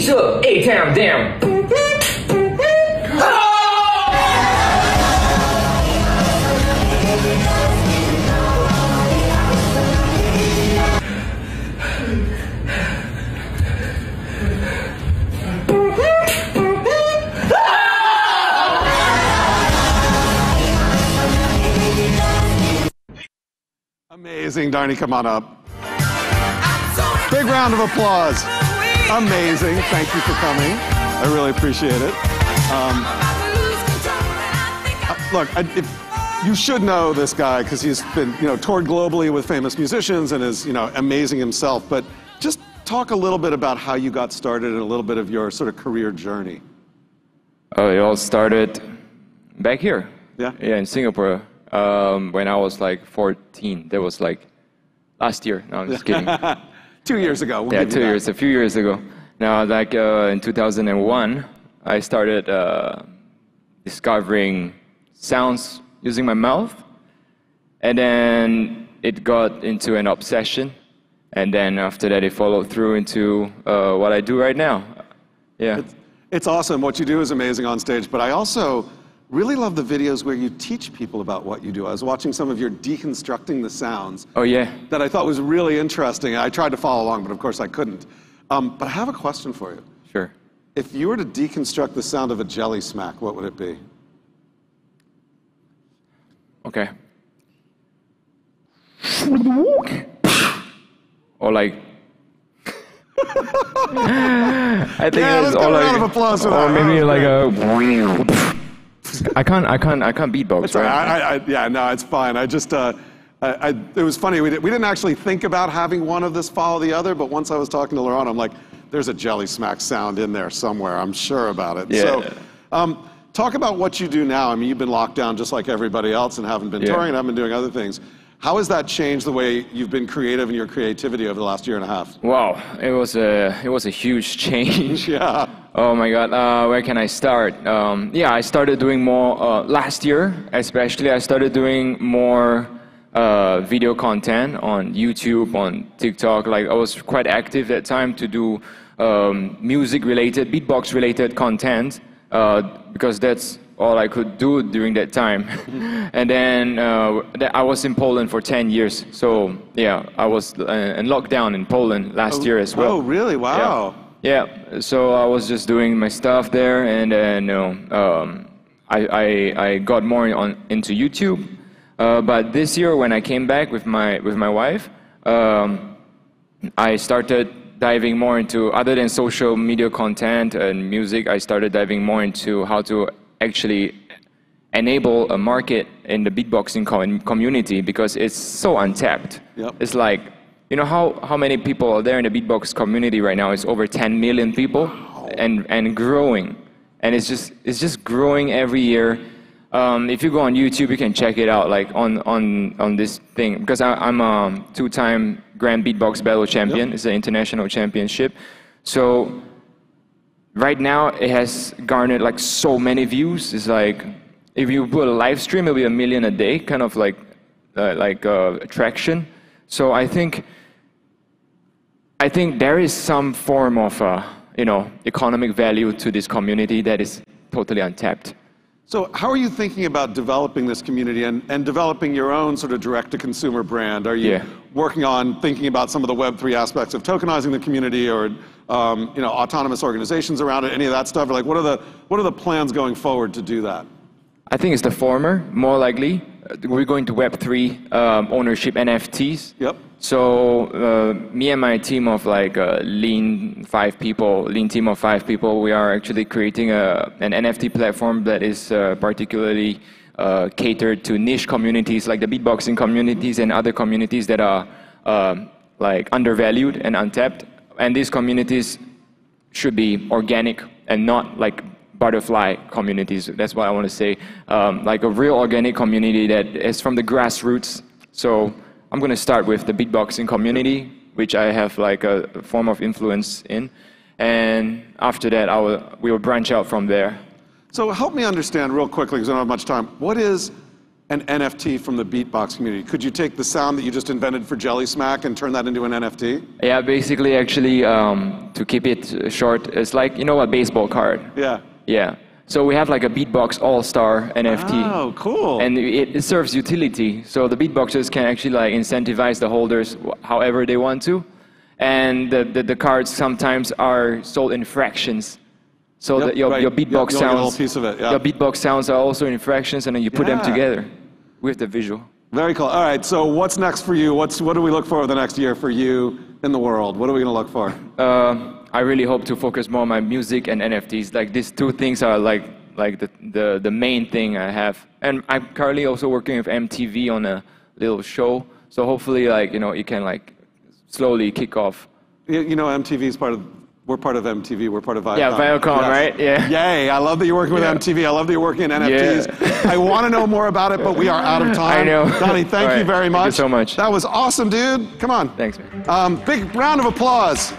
射 A time down. Amazing, Dharni, come on up. Big round of applause. Amazing, thank you for coming. I really appreciate it. Look, you should know this guy because he's been, toured globally with famous musicians and is, amazing himself. But just talk a little bit about how you got started and a little bit of your sort of career journey. Oh, it all started back here. Yeah? Yeah, in Singapore. When I was like 14. That was like last year. No, I'm just kidding. 2 years ago. Yeah, 2 years, a few years ago. Now, like in 2001, I started discovering sounds using my mouth. And then it got into an obsession. And then after that, it followed through into what I do right now. Yeah. It's awesome. What you do is amazing on stage. But I also really love the videos where you teach people about what you do. I was watching some of your deconstructing the sounds. Oh, yeah. That I thought was really interesting. I tried to follow along, but of course I couldn't. But I have a question for you. Sure. If you were to deconstruct the sound of a jelly smack, what would it be? Okay. Or like... I think yeah, it's let's give a like, round of applause for or that. maybe like a... I can't beatbox, right? Yeah, no, it's fine. I just, it was funny. We didn't actually think about having one of this follow the other, but once I was talking to Laurent, I'm like, there's a jelly smack sound in there somewhere. I'm sure about it. Yeah. So, talk about what you do now. I mean, you've been locked down just like everybody else and haven't been touring and haven't been doing other things. How has that changed the way you've been creative in your creativity over the last year and a half? Wow, it was a huge change. Yeah. Oh my God, where can I start? Yeah, I started doing more last year, especially. I started doing more video content on YouTube, on TikTok. Like I was quite active that time to do music-related, beatbox-related content because that's all I could do during that time. And then I was in Poland for 10 years. So yeah, I was in lockdown in Poland last year as well. Oh, really? Wow. Yeah, so I was just doing my stuff there, and then I got more into YouTube. But this year, when I came back with my wife, I started diving more into, other than social media content and music, I started diving more into how to actually enable a market in the beatboxing community because it's so untapped. Yep. It's like, you know how many people are there in the beatbox community right now? It's over 10 million people and growing. And it's just growing every year. If you go on YouTube, you can check it out, like on this thing. Because I'm a two-time Grand Beatbox Battle champion. Yep. It's an international championship. So right now, it has garnered like so many views. It's like, if you put a live stream, it'll be 1 million a day, kind of like attraction. So I think there is some form of economic value to this community that is totally untapped. So how are you thinking about developing this community and developing your own sort of direct-to-consumer brand? Are you working on thinking about some of the Web3 aspects of tokenizing the community or autonomous organizations around it, any of that stuff? Or like, what are the plans going forward to do that? I think it's the former, more likely. We're going to Web3 ownership NFTs. Yep. So me and my team of like lean team of 5 people, we are actually creating an NFT platform that is particularly catered to niche communities like the beatboxing communities and other communities that are like undervalued and untapped. And these communities should be organic and not like butterfly communities. That's what I want to say. Like a real organic community that is from the grassroots. So I'm going to start with the beatboxing community, which I have like a form of influence in. And after that, we will branch out from there. So help me understand real quickly, because I don't have much time. What is an NFT from the beatbox community? Could you take the sound that you just invented for Jelly Smack and turn that into an NFT? Yeah, basically, actually, to keep it short, it's like, you know, a baseball card. Yeah. Yeah. So we have like a beatbox all-star NFT. Oh, cool. And it serves utility. So the beatboxers can actually like incentivize the holders however they want to. And the cards sometimes are sold in fractions. So that your beatbox You'll sounds, get a little piece of it, yeah. your beatbox sounds are also in fractions, and then you put them together with the visual. Very cool. All right, so what's next for you? What do we look for the next year for you in the world? What are we going to look for? I really hope to focus more on my music and NFTs. Like these two things are like the main thing I have. And I'm currently also working with MTV on a little show. So hopefully, like, you know, it can like slowly kick off. You know, MTV is we're part of MTV, we're part of VidCon. Yeah, VidCon, yes. Right? Yeah. Yay, I love that you're working with MTV. I love that you're working in NFTs. Yeah. I want to know more about it, but we are out of time. I know. Dharni, thank you very much. Thank you so much. That was awesome, dude. Come on. Thanks, man. Big round of applause.